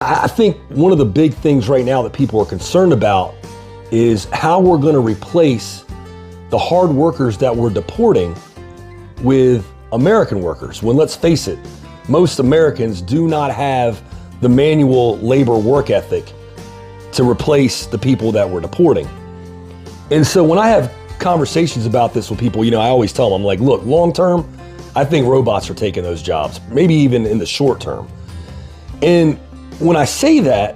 I think one of the big things right now that people are concerned about is how we're going to replace the hard workers that we're deporting with American workers. When, let's face it, most Americans do not have the manual labor work ethic to replace the people that we're deporting. And so when I have conversations about this with people, I always tell them, I'm like, look, long term, I think robots are taking those jobs, maybe even in the short term. And when I say that,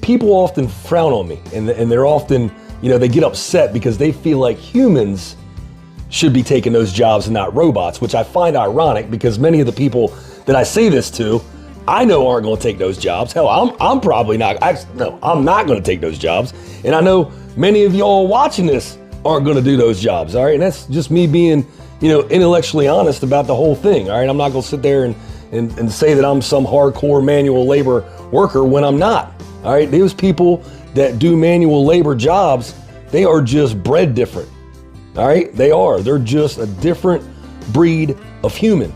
people often frown on me and they're often, they get upset because they feel like humans should be taking those jobs and not robots, which I find ironic because many of the people that I say this to, I know aren't going to take those jobs. Hell, I'm probably not. No, I'm not going to take those jobs. And I know many of y'all watching this aren't going to do those jobs. All right. And that's just me being, intellectually honest about the whole thing. All right. I'm not going to sit there and say that I'm some hardcore manual labor worker when I'm not. All right. Those people that do manual labor jobs, they are just bred different. All right. They're just a different breed of human.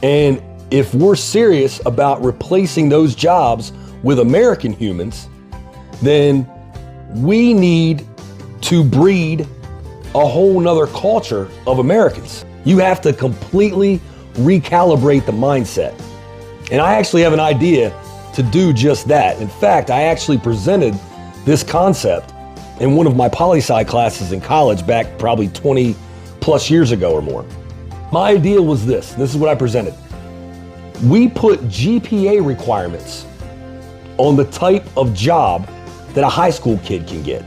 And if we're serious about replacing those jobs with American humans, then we need to breed a whole nother culture of Americans. You have to completely recalibrate the mindset. And I actually have an idea to do just that. In fact, I actually presented this concept in one of my poli-sci classes in college back probably 20 plus years ago or more. My idea was this is what I presented. We put GPA requirements on the type of job that a high school kid can get.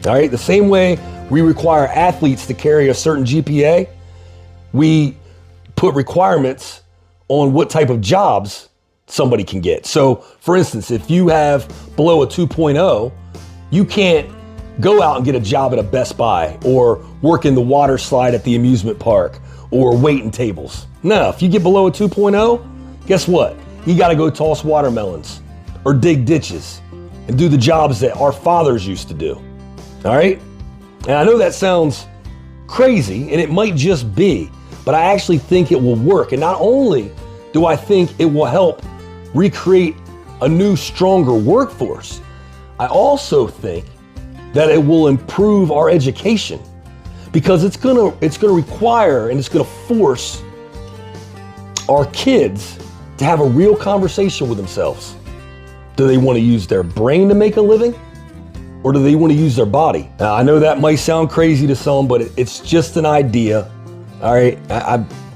All right, the same way we require athletes to carry a certain GPA, we put requirements on what type of jobs somebody can get. So for instance, if you have below a 2.0, you can't go out and get a job at a Best Buy or work in the water slide at the amusement park or waiting tables. No, if you get below a 2.0, guess what? You got to go toss watermelons or dig ditches and do the jobs that our fathers used to do. All right? And I know that sounds crazy, and it might just be, but I actually think it will work. And not only do I think it will help recreate a new, stronger workforce, I also think that it will improve our education because it's gonna require and it's gonna force our kids to have a real conversation with themselves. Do they want to use their brain to make a living? Or do they want to use their body? Now, I know that might sound crazy to some, but it's just an idea. All right.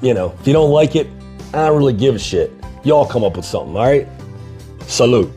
If you don't like it, I don't really give a shit. Y'all come up with something. All right. Salute.